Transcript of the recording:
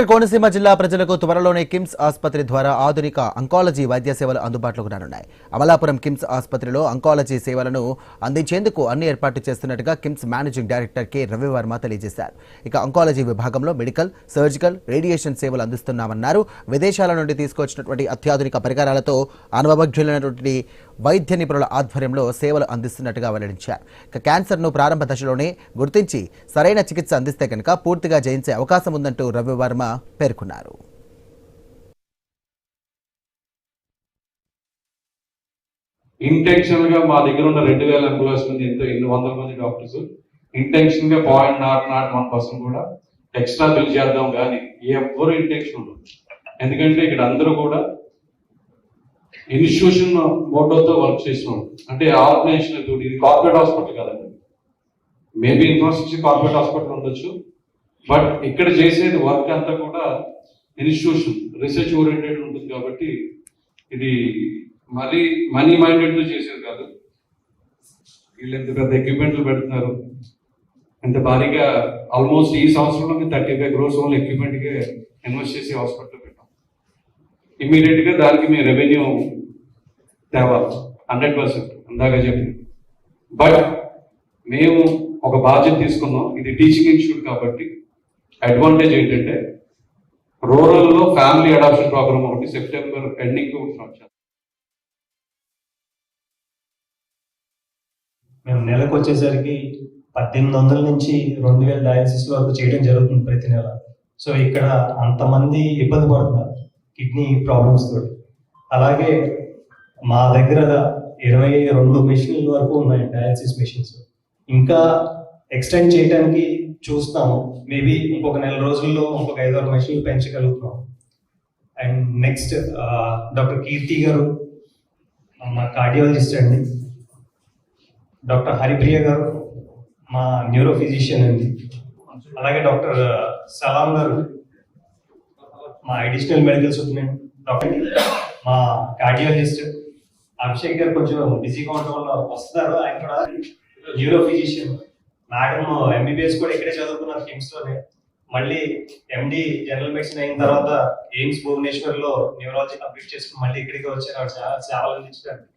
కోనసీమ జిల్లా ప్రజలకు త్వరలోనే కిమ్స్ ఆసుపత్రి ద్వారా ఆధునిక అంకాలజీ వైద్య సేవలు అందుబాటులోకి రానున్నాయి. అమలాపురం కిమ్స్ ఆసుపత్రిలో అంకాలజీ సేవలను అందించేందుకు అన్ని ఏర్పాట్లు చేస్తున్నట్టుగా KIMS managing director K Ravivarma తెలియజేశారు. ఇక అంకాలజీ విభాగంలో మెడికల్, సర్జికల్, రేడియేషన్ సేవలు అందిస్తున్నామన్నారు. విదేశాల నుండి తీసుకొచ్చినటువంటి అత్యాధునిక పరికరాలతో అనుభవజ్ఞులైనటువంటి వైద్య నిపుణుల ఆధ్వర్యంలో సేవలు అందిస్తున్నట్టుగా వెల్లడించారు. ఇక క్యాన్సర్ను ప్రారంభ దశలోనే గుర్తించి సరైన చికిత్స అందిస్తే కనుక పూర్తిగా జయించే అవకాశం ఉందంటూ రవివర్మ పేర్కొన్నారు. ఇంటెన్షన్ గా మా దగ్గర ఉన్న 2000 ఎంప్లాయీస్ నుంచి ఎన్ని వందల మంది డాక్టర్స్ ఇంటెన్షన్ గా 0.01% కూడా ఎక్స్ట్రా బిల్ చేద్దాం కానీ ఎవ్వరు ఇంటెన్షన్ ఉండదు. ఎందుకంటే ఇక్కడ అందరూ కూడా ఇన్స్టిట్యూషన్ మోటోతో వర్క్ చేసినాం. అంటే ఆర్గనైజేషన్ ఇది కార్పొరేట్ హాస్పిటల్ కాదండి. మేబీ ఇన్ఫ్రాస్ట్రక్చర్ కార్పొరేట్ హాస్పిటల్ ఉండొచ్చు, బట్ ఇక్కడ చేసేది వర్క్ అంతా కూడా ఇన్స్టిట్యూషన్ రీసెర్చ్ ఓరియంటెడ్ ఉంటుంది. కాబట్టి ఇది మరీ మనీ మైండెడ్ తో చేసేది కాదు. వీళ్ళు ఎంత పెద్ద ఎక్విప్మెంట్లు పెడుతున్నారు, ఎంత భారీగా ఆల్మోస్ట్ ఈ సంవత్సరంలో 35 crores ఓన్లీ ఎక్విప్మెంట్ గా ఇన్వెస్ట్ చేసి హాస్పిటల్ పెట్టాం. ఇమీడియట్ గా దానికి మీ రెవెన్యూ తేవాలి 100%. అందాక చెప్పింది. బట్ మేము ఒక బాధ్యత తీసుకున్నాం. ఇది టీచింగ్ ఇన్స్టిట్యూట్ కాబట్టి అడ్వాంటేజ్ ఏంటంటే రూరల్ లో ఫ్యామిలీ అడాప్షన్ ప్రోగ్రామ్ ఒకటి సెప్టెంబర్ ఎండింగ్ మేము నెలకు వచ్చేసరికి 1800 నుంచి 2000 డయాలసిస్ వరకు చేయడం జరుగుతుంది ప్రతి నెల. సో ఇక్కడ అంతమంది ఇబ్బంది పడుతున్నారు కిడ్నీ ప్రాబ్లమ్స్ తోటి. అలాగే మా దగ్గర 22 మెషిన్ల వరకు ఉన్నాయి డయాలసిస్ మెషిన్స్. ఇంకా ఎక్స్టెండ్ చేయడానికి చూస్తాము. మేబీ ఇంకొక నెల రోజుల్లో ఇంకొక 5-6 మెషిన్లు పెంచగలుగుతున్నాం. అండ్ నెక్స్ట్ డాక్టర్ కీర్తి గారు మా కార్డియాలజిస్ట్ అండి. డాక్టర్ హరిప్రియ గారు మా న్యూరో ఫిజిషియన్ అండి. అలాగే డాక్టర్ సలాం గారు మా అడిషనల్ మెడికల్ సూపరింటెండెంట్. డాక్టర్ మా కార్డియాలజిస్ట్. అభిషేక్ గారు కొంచెం బిజీగా ఉండడం వల్ల వస్తున్నారు. ఆయన కూడా న్యూరో ఫిజిషియన్. మేడం ఎంబీబీఎస్ కూడా ఇక్కడే చదువుకున్నారు కిమ్స్ లోనే. మళ్ళీ ఎండి జనరల్ మెడిసిన్ అయిన తర్వాత ఎయిమ్స్ భువనేశ్వర్ లో న్యూరాలజీ కంప్లీట్ చేసుకుని మళ్ళీ ఇక్కడికి వచ్చారు. చాలా సేవలు అందించడానికి